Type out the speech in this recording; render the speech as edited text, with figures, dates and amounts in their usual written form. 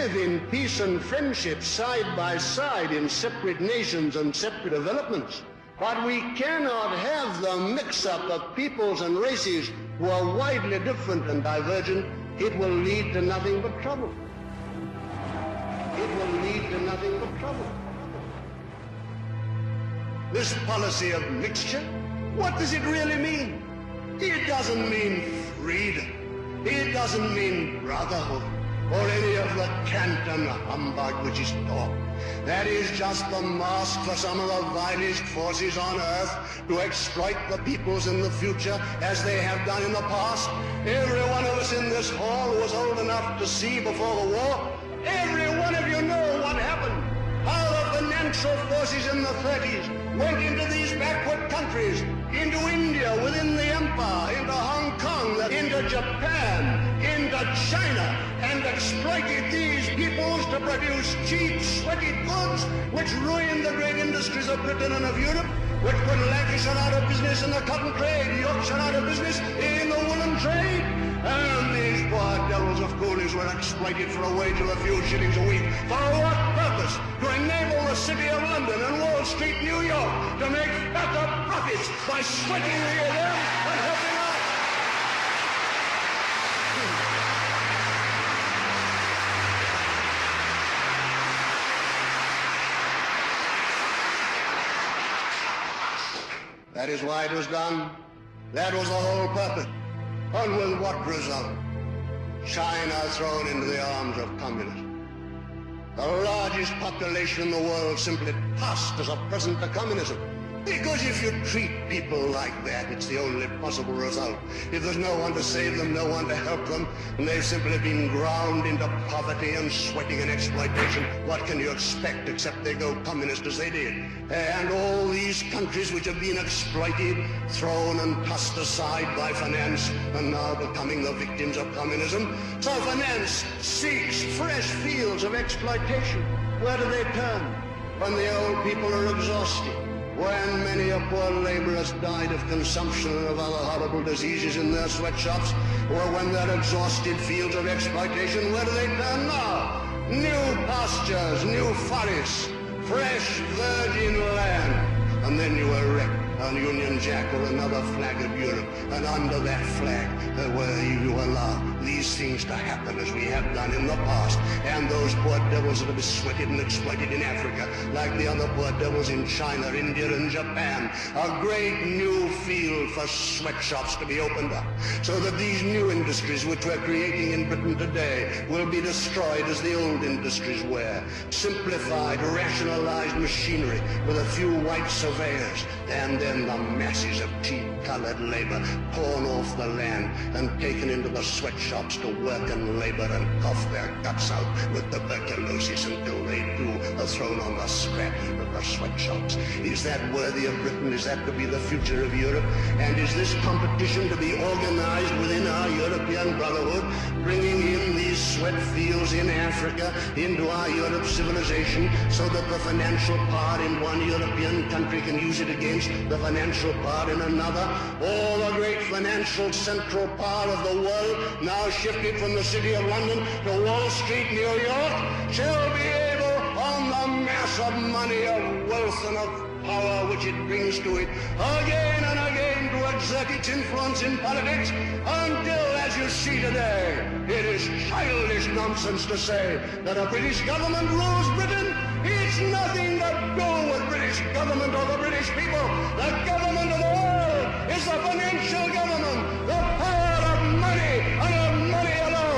live in peace and friendship side by side in separate nations and separate developments. But we cannot have the mix-up of peoples and races who are widely different and divergent. It will lead to nothing but trouble. It will lead to nothing but trouble. This policy of mixture, what does it really mean? It doesn't mean freedom. It doesn't mean brotherhood or any of the cant and humbug which is taught. That is just the mask for some of the vilest forces on earth to exploit the peoples in the future as they have done in the past. Every one of us in this hall was old enough to see before the war. Every one of you know what happened. How the financial forces in the 30s went into these backward countries, into India within the empire, into Hong Kong, into Japan, into China, and exploited these peoples to produce cheap, sweaty goods which ruined the great industries of Britain and of Europe, which put Lancashire out of business in the cotton trade, Yorkshire out of business in the woolen trade. And these poor devils of coolies were exploited for a wage of a few shillings a week. For what purpose? To enable the city of London and Wall Street, New York, to make fatter profits by sweating them and helping us. That is why it was done. That was the whole purpose. And with what result? China thrown into the arms of communism. The largest population in the world simply passed as a present to communism. Because if you treat people like that, it's the only possible result. If there's no one to save them, no one to help them, and they've simply been ground into poverty and sweating and exploitation, what can you expect except they go communist as they did? And all these countries which have been exploited, thrown and tossed aside by finance, and now becoming the victims of communism. So finance seeks fresh fields of exploitation. Where do they turn? When the old people are exhausted. When many a poor laborer has died of consumption and of other horrible diseases in their sweatshops, or when they're exhausted fields of exploitation, where do they turn now? New pastures, new forests, fresh virgin land. And then you erect a Union Jack or another flag of Europe, and under that flag, where you allow these things to happen as we have done in the past, and those poor devils that have been sweated and exploited in Africa, like the other poor devils in China, India, and Japan, a great new field for sweatshops to be opened up, so that these new industries which we're creating in Britain today will be destroyed as the old industries were. Simplified, rationalized machinery with a few white surveyors, and then the masses of cheap-colored labor torn off the land and taken into the sweatshops to work and labor and cough their guts out with tuberculosis until they too are thrown on the scrap heap of the sweatshops. Is that worthy of Britain? Is that to be the future of Europe? And is this competition to be organized within our European Brotherhood, bringing in these sweat fields in Africa into our Europe civilization so that the financial power in one European country can use it against the financial power in another? All the great financial central power of the world, now shifted from the city of London to Wall Street, New York, shall be able, on the mass of money, of wealth, and of power which it brings to it, again and again to exert its influence in politics, until, as you see today, it is childish nonsense to say that a British government rules Britain. It's nothing to do with British government or the British people. The government of the